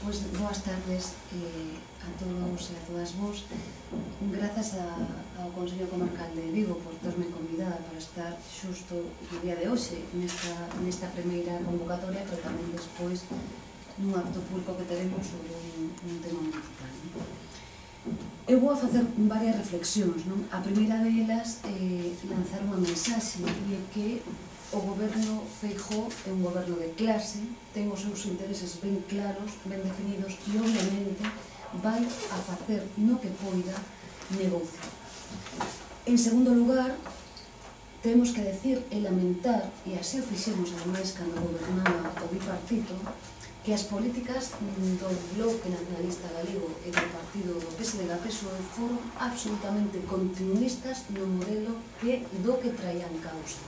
Pois boas tardes a todos e a todas vos. Grazas ao Consello Comarcal de Vigo por terme convidada para estar xusto no día de hoxe nesta primeira convocatoria, pero tamén despois nun acto público que teremos sobre un tema municipal. Eu vou a facer varias reflexións. A primeira delas é lanzar unha mensaxe, e é que o goberno Feijóo é un goberno de clase, ten os seus intereses ben claros, ben definidos, e obviamente vai a facer no que poida negocio. En segundo lugar, temos que decir e lamentar, e así o fixemos ademais cando gobernaba o bipartito, que as políticas do Bloque Nacionalista Galego e do partido do PSDG-PSOE foron absolutamente continuistas no modelo do que traían causa.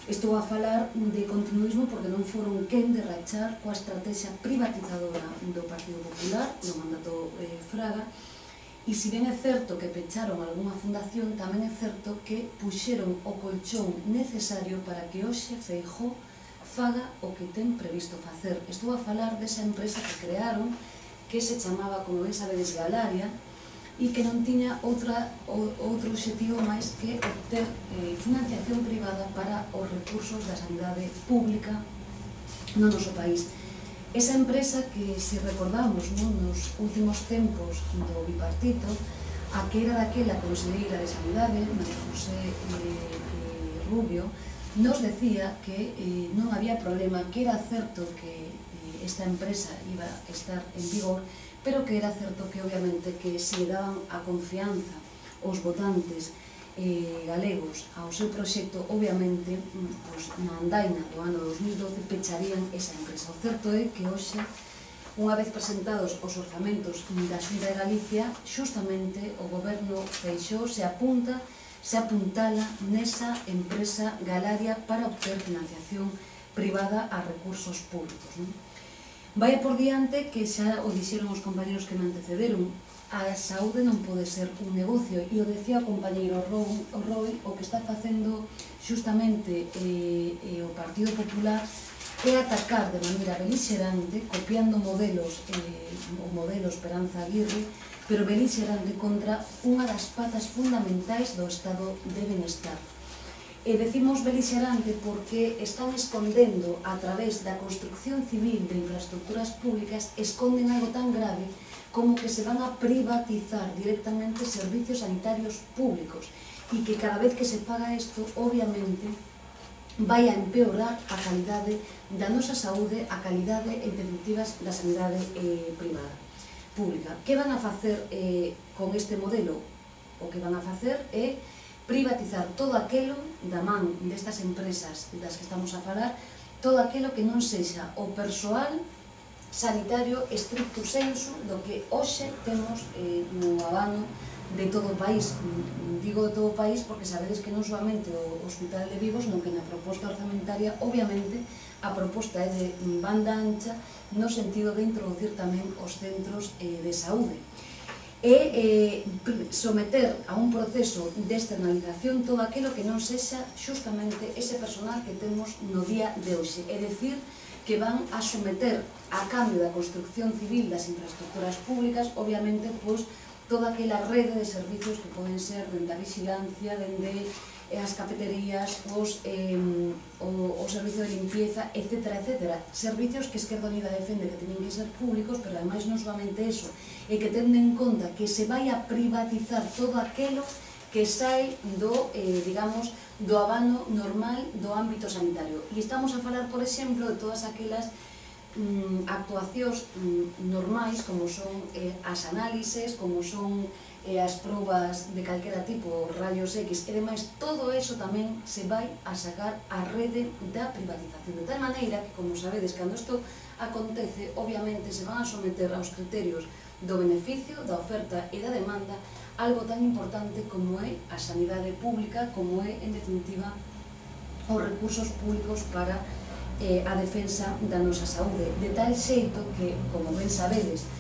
Estou a falar de continuismo porque non foron quen de rachar coa estrategia privatizadora do Partido Popular, do mandato Fraga, e se ben é certo que pecharon algunha fundación, tamén é certo que puxeron o colchón necesario para que hoxe Feijóo faga o que ten previsto facer. Estou a falar desa empresa que crearon, que se chamaba, como ben sabedes, Galaria, e que non tiña outro obxectivo máis que obter financiación privada para os recursos da sanidade pública no noso país. Esa empresa que, se recordamos nos últimos tempos do bipartito, a que era daquela conselleira de Sanidade, María José Rubio, nos decía que non había problema, que era certo que esta empresa iba a estar en vigor, pero que era certo que, obviamente, que se daban a confianza os votantes galegos ao seu proxecto, obviamente, na andaina do ano 2012 pecharían esa empresa. O certo é que hoxe, unha vez presentados os orzamentos da Xunta de Galicia, xustamente o goberno Feijóo se apuntala nesa empresa Galaria para obter financiación privada a recursos públicos. Vai por diante que xa o dixeron os compañeros que me antecederon, a saúde non pode ser un negocio, e o decía o compañeiro Roi, o que está facendo xustamente o Partido Popular é atacar de maneira belixerante, copiando modelos, o modelo Esperanza Aguirre, pero belixerante contra unha das patas fundamentais do estado de benestar. E decimos belixerante porque están escondendo, a través da construcción civil de infraestructuras públicas, esconden algo tan grave como que se van a privatizar directamente servicios sanitarios públicos, e que cada vez que se faga isto, obviamente, vai a empeorar a calidade da nosa saúde, a calidade, en definitivas, da sanidade privada, pública. Que van a facer con este modelo? O que van a facer é privatizar todo aquelo da man destas empresas das que estamos a falar, todo aquelo que non sexa o persoal sanitario estricto sensu do que hoxe temos no abano de todo o país. Digo de todo o país porque sabedes que non solamente o Hospital de Vigo, senón que na proposta orzamentaria, obviamente, a proposta é de banda ancha no sentido de introducir tamén os centros de saúde e someter a un proceso de externalización todo aquilo que non sexa xustamente ese personal que temos no día de hoxe. É dicir, que van a someter a cambio da construcción civil das infraestructuras públicas, obviamente, pois, toda aquela rede de servicios que poden ser dende a vigilancia, dende as cafeterías, o servicio de limpieza, etc. Servicios que Esquerda Unida defende que teñen que ser públicos, pero ademais non solamente eso, e que tendo en conta que se vai a privatizar todo aquilo que sai do, digamos, do abano normal do ámbito sanitario. E estamos a falar, por exemplo, de todas aquelas actuacións normais, como son as análises, como son as probas de calquera tipo, rayos X e demais. Todo eso tamén se vai a sacar a rede da privatización, de tal maneira que, como sabedes, cando isto acontece, obviamente se van a someter aos criterios do beneficio, da oferta e da demanda, algo tan importante como é a sanidade pública, como é, en definitiva, os recursos públicos para a defensa da nosa saúde. De tal xeito que, como ben sabedes,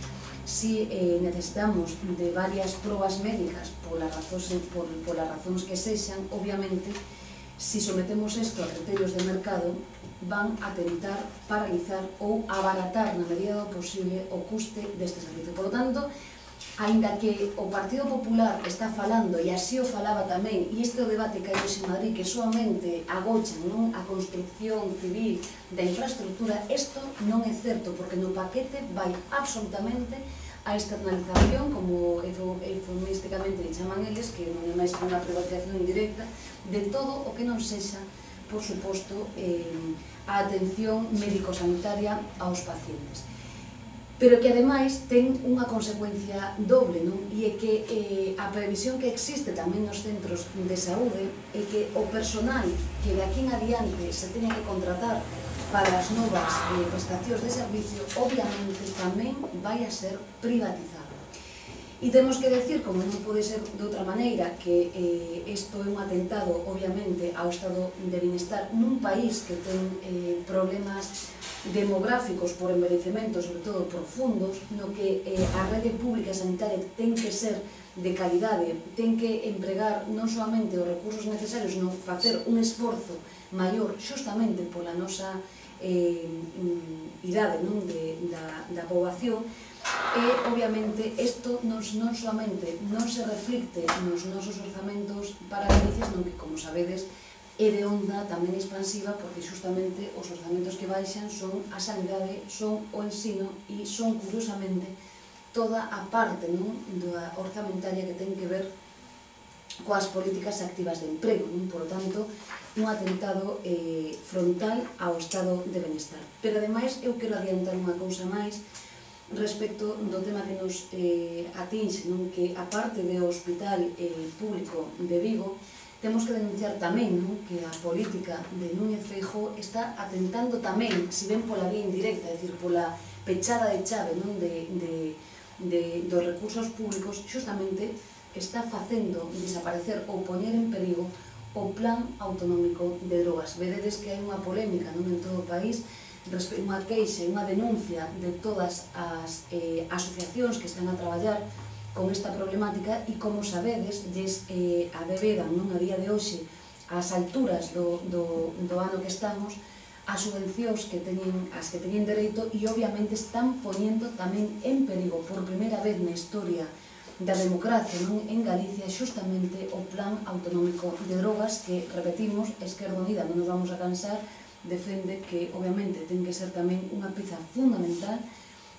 si necesitamos de varias probas médicas polas razóns que sexan, obviamente si sometemos isto a criterios de mercado, van a tentar paralizar ou abaratar na medida do posible o custe deste servicio. Por lo tanto, aínda que o Partido Popular está falando, e así o falaba tamén, e este é o debate que hai hoxe en Madrid, que solamente agochan a construcción civil da infraestructura, isto non é certo, porque no paquete vai absolutamente a externalización, como eufemísticamente chaman eles, que non é máis que unha privatización indirecta, de todo o que non sexa, por suposto, a atención médico-sanitaria aos pacientes. Pero que ademais ten unha consecuencia doble, non? E é que a previsión que existe tamén nos centros de saúde é que o personal que de aquí en adiante se teña que contratar para as novas prestacións de servicio, obviamente tamén vai a ser privatizado. E temos que decir, como non pode ser de outra maneira, que isto é un atentado, obviamente, ao estado de bienestar nun país que ten problemas demográficos por envellecemento, sobre todo profundos, no que a rede pública sanitaria ten que ser de calidade, ten que empregar non solamente os recursos necesarios, sino facer un esforzo maior xustamente pola nosa idade da poboación. E, obviamente, isto non solamente non se reflicte nos nosos orzamentos para Galicia, senón que, como sabedes, é de onda tamén expansiva, porque xustamente os orzamentos que baixan son a sanidade, son o ensino e son, curiosamente, toda a parte da orzamentaria que ten que ver coas políticas activas de emprego. Por lo tanto, un atentado frontal ao estado de benestar. Pero, ademais, eu quero adiantar unha cousa máis respecto do tema que nos atinxe, que a parte do Hospital Público de Vigo, temos que denunciar tamén que a política de Núñez Feijóo está atentando tamén, se ben pola vía indirecta, é dicir, pola pechada de chave dos recursos públicos, xustamente está facendo desaparecer ou poñer en perigo o Plan Autonómico de Drogas. Vededes que hai unha polémica en todo o país, unha queixa, unha denuncia de todas as asociacións que están a traballar con esta problemática e, como sabedes, lles adevedan a día de hoxe, ás alturas do ano que estamos, as subvencións as que teñen dereito, e obviamente están poñendo tamén en perigo por primeira vez na historia da democracia en Galicia xustamente o Plan Autonómico de Drogas, que, repetimos, Esquerda Unida, non nos vamos a cansar, defende que, obviamente, ten que ser tamén unha peza fundamental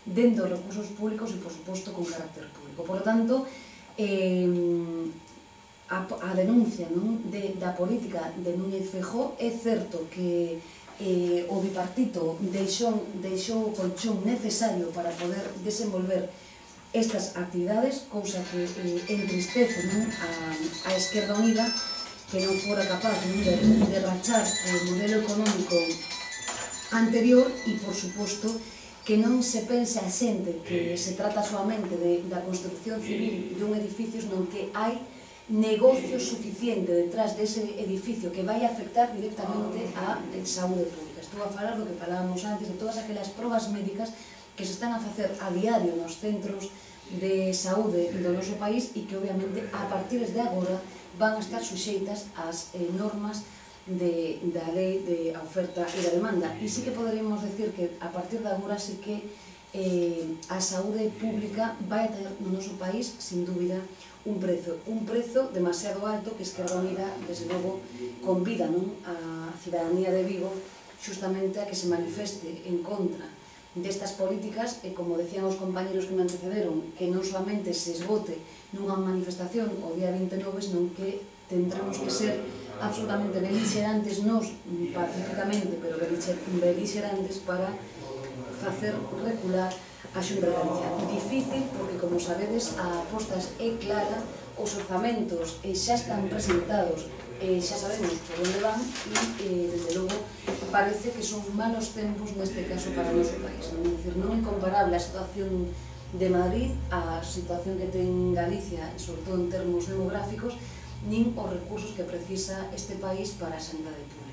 dentro dos recursos públicos e, por suposto, con carácter público. Por lo tanto, a denuncia da política de Núñez Feijóo, é certo que o bipartito deixou o colchón necesario para poder desenvolver estas actividades, cousa que entristece a Esquerda Unida, que non fora capaz de rachar o modelo económico anterior e, por suposto, que non se pense a xente que se trata solamente da construcción civil dun edificio, senón que hai negocio suficiente detrás dese edificio que vai afectar directamente a saúde pública. Estou a falar do que falábamos antes, de todas aquelas probas médicas que se están a facer a diario nos centros de saúde do noso país e que, obviamente, a partir de agora van a estar suxeitas ás normas da lei de oferta e da demanda. E sí que poderíamos decir que a partir de agora sí que a saúde pública vai a ter no noso país, sin dúbida, un prezo demasiado alto que Esquerda Unida, desde logo, convida a cidadanía de Vigo xustamente a que se manifeste en contra destas políticas e, como decían os compañeros que me antecederon, que non solamente se esgote nunha manifestación o día 29, senón que tendremos que ser absolutamente beligerantes nos, pacíficamente, pero beligerantes para facer recular a Xunta de Galicia. Difícil, porque, como sabedes, a aposta é clara, os orzamentos xa están presentados, xa sabemos por onde van e, desde logo, parece que son malos tempos neste caso para o noso país. É dicir, non é comparable a situación de Madrid a situación que ten Galicia, sobre todo en termos demográficos, nin os recursos que precisa este país para a sanidade pública.